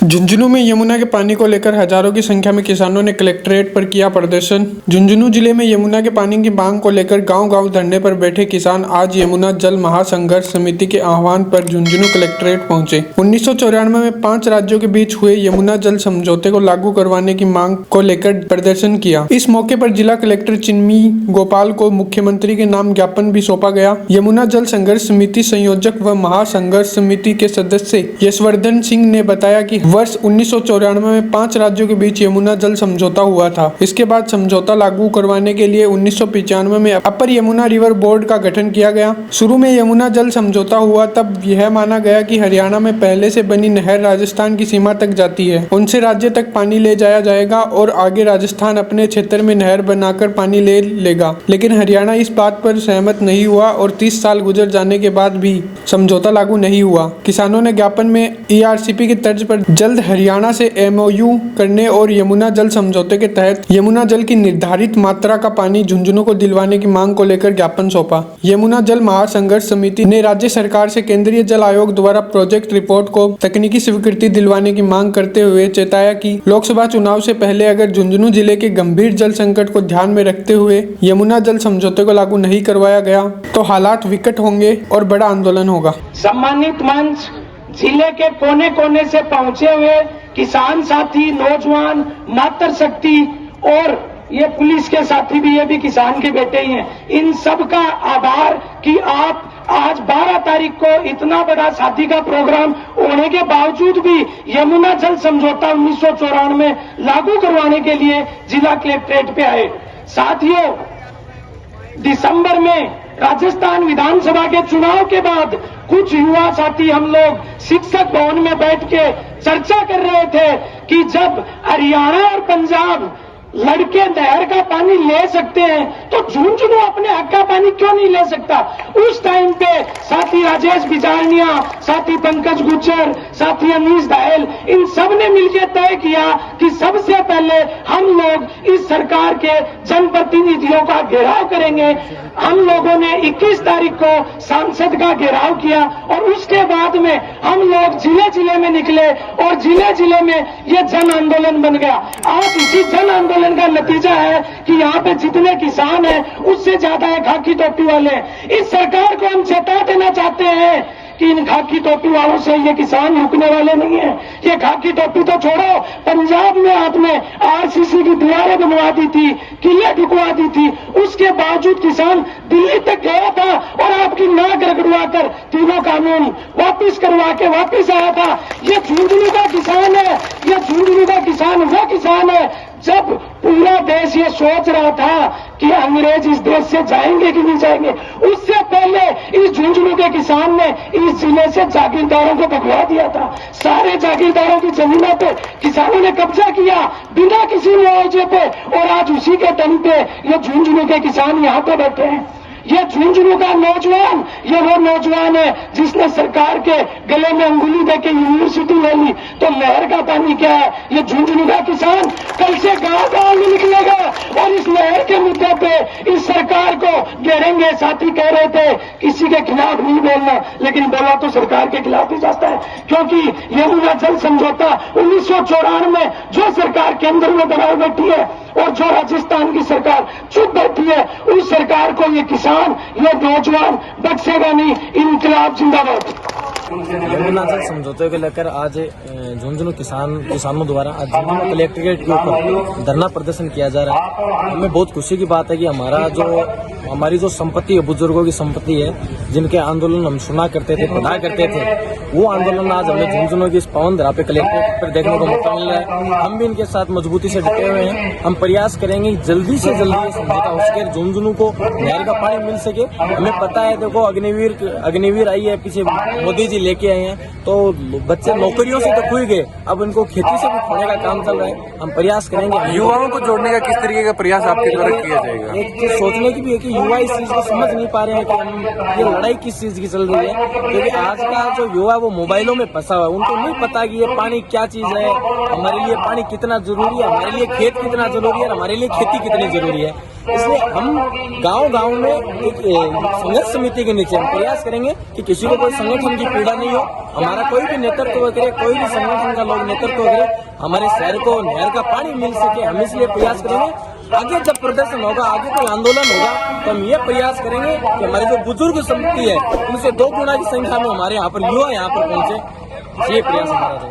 झुंझुनू में यमुना के पानी को लेकर हजारों की संख्या में किसानों ने कलेक्ट्रेट पर किया प्रदर्शन। झुंझुनू जिले में यमुना के पानी की मांग को लेकर गांव-गांव धरने पर बैठे किसान आज यमुना जल महासंघर्ष समिति के आह्वान पर झुंझुनू कलेक्ट्रेट पहुंचे। 1994 में 5 राज्यों के बीच हुए यमुना जल समझौते को लागू करवाने की मांग को लेकर प्रदर्शन किया। इस मौके पर जिला कलेक्टर चिन्मयी गोपाल को मुख्यमंत्री के नाम ज्ञापन भी सौंपा गया। यमुना जल संघर्ष समिति संयोजक व महासंघर्ष समिति के सदस्य यशवर्धन सिंह ने बताया कि वर्ष 1994 में 5 राज्यों के बीच यमुना जल समझौता हुआ था। इसके बाद समझौता लागू करवाने के लिए 1995 में अपर यमुना रिवर बोर्ड का गठन किया गया। शुरू में यमुना जल समझौता हुआ तब यह माना गया कि हरियाणा में पहले से बनी नहर राजस्थान की सीमा तक जाती है, उनसे राज्य तक पानी ले जाया जाएगा और आगे राजस्थान अपने क्षेत्र में नहर बनाकर पानी ले लेगा। लेकिन हरियाणा इस बात पर सहमत नहीं हुआ और 30 साल गुजर जाने के बाद भी समझौता लागू नहीं हुआ। किसानों ने ज्ञापन में ERCP की तर्ज पर जल्द हरियाणा से MOU करने और यमुना जल समझौते के तहत यमुना जल की निर्धारित मात्रा का पानी झुंझुनू को दिलवाने की मांग को लेकर ज्ञापन सौंपा। यमुना जल महासंघर्ष समिति ने राज्य सरकार से केंद्रीय जल आयोग द्वारा प्रोजेक्ट रिपोर्ट को तकनीकी स्वीकृति दिलवाने की मांग करते हुए चेताया कि लोकसभा चुनाव से पहले अगर झुंझुनू जिले के गंभीर जल संकट को ध्यान में रखते हुए यमुना जल समझौते को लागू नहीं करवाया गया तो हालात विकट होंगे और बड़ा आंदोलन होगा। सम्मानित मंच, जिले के कोने कोने से पहुंचे हुए किसान साथी, नौजवान, मातृशक्ति और ये पुलिस के साथी भी, ये भी किसान के बेटे ही हैं। इन सब का आभार कि आप आज 12 तारीख को इतना बड़ा शादी का प्रोग्राम होने के बावजूद भी यमुना जल समझौता 1994 में लागू करवाने के लिए जिला कलेक्ट्रेट पे आए। साथियों, दिसंबर में राजस्थान विधानसभा के चुनाव के बाद कुछ युवा साथी हम लोग शिक्षक भवन में बैठ के चर्चा कर रहे थे कि जब हरियाणा और पंजाब लड़के नहर का पानी ले सकते हैं तो झुंझुनू अपने हक का पानी क्यों नहीं ले सकता। उस टाइम पे साथी राजेश बिजारनिया, साथी पंकज गुज्जर, साथी अनीश दायल, इन सब ने मिलकर तय किया कि सबसे पहले हम लोग इस सरकार के जनप्रतिनिधियों का घेराव करेंगे। हम लोगों ने 21 तारीख को सांसद का घेराव किया और उसके बाद में हम लोग जिले जिले में निकले और जिले जिले में ये जन आंदोलन बन गया। आज इसी जन आंदोलन का नतीजा है कि यहाँ पे जितने किसान हैं उससे ज्यादा है खाकी टोपी वाले। इस सरकार को हम चेता देना चाहते हैं कि इन खाकी टोपी वालों से ये किसान रुकने वाले नहीं है। ये खाकी टोपी तो छोड़ो, पंजाब में आपने RCC की दीवारें बनवा दी थी, किले ढुकवा दी थी, उसके बावजूद किसान दिल्ली तक गया था और आपकी नाक रगड़वा कर तीनों कानून वापिस करवा के वापिस आया था। ये झुंझुनू का किसान है, ये झुंझुनू का किसान वो किसान है जब पूरा देश ये सोच रहा था कि अंग्रेज इस देश से जाएंगे कि नहीं जाएंगे, उससे पहले इस झुंझुनू के किसान ने इस जिले से जागीरदारों को भगवा दिया था। सारे जागीरदारों की जमीनों पे किसानों ने कब्जा किया बिना किसी मुआवजे पे और आज उसी के दम पे ये झुंझुनू के किसान यहाँ पे बैठे हैं। ये झुंझुनू का नौजवान, ये वो नौजवान है जिसने सरकार के गले में अंगुली देके यूनिवर्सिटी ले ली। तो नहर का पानी क्या है? ये झुंझुनू का किसान कल से गांव-गांव में निकलेगा और इस नहर के मुद्दे पे इस सरकार को घेरेंगे। साथी कह रहे थे किसी के खिलाफ नहीं बोलना, लेकिन बोला तो सरकार के खिलाफ ही जाता है, क्योंकि यमुना जल समझौता 1994 में जो सरकार केंद्र में बनाए बैठी है और जो राजस्थान की सरकार चुप बैठी है, उस सरकार को ये किसान, ये नौजवान बख्शेगा नहीं। इनकलाब जिंदाबाद। यमुना जल समझौते को लेकर आज झुंझुनू किसानों द्वारा आज झुंझुनू कलेक्ट्रेट के ऊपर धरना प्रदर्शन किया जा रहा है। हमें बहुत खुशी की बात है कि हमारी जो संपत्ति है, बुजुर्गों की संपत्ति है, जिनके आंदोलन हम सुना करते थे, पढ़ा करते थे, वो आंदोलन आज हमें झुंझुनू की इस पावन धरा पे कलेक्ट्रेट पर देखने को मौका मिल रहा है। हम भी इनके साथ मजबूती से डटे हुए हैं। हम प्रयास करेंगे जल्दी से जल्दी ये समझौता हो सके, झुंझुनू को नहर का पानी मिल सके। हमें पता है, देखो अग्निवीर आई है, पीछे मोदी जी लेके आए हैं, तो बच्चे नौकरियों से तो खुल गए, अब इनको खेती से भी खोने का काम चल रहा है। हम प्रयास करेंगे। युवाओं को जोड़ने का किस तरीके का प्रयास आपके द्वारा किया जाएगा? एक चीज सोचने की भी है कि युवा इस चीज को समझ नहीं पा रहे हैं कि हम ये लड़ाई किस चीज की चल रही है, क्योंकि आज का जो युवा वो मोबाइलों में फंसा हुआ है। उनको नहीं पता कि ये पानी क्या चीज है, हमारे लिए पानी कितना जरूरी है, हमारे लिए खेत कितना जरूरी है, हमारे लिए खेती कितनी जरूरी है। इसलिए हम गांव-गांव में एक संघर्ष समिति के नीचे हम प्रयास करेंगे कि किसी को कोई संगठन की पीड़ा नहीं हो, हमारा कोई भी नेतृत्व करे, कोई भी संगठन का लोग नेतृत्व करे, हमारे शहर को नहर का पानी मिल सके, हम इसलिए प्रयास करेंगे। आगे जब प्रदर्शन होगा, आगे कोई आंदोलन होगा, तो हम ये प्रयास करेंगे कि हमारी जो बुजुर्ग समिति है उनसे 2 गुना की संख्या में हमारे यहाँ पर युवा यहाँ पर पहुंचे। ये प्रयास हमारा रहेगा।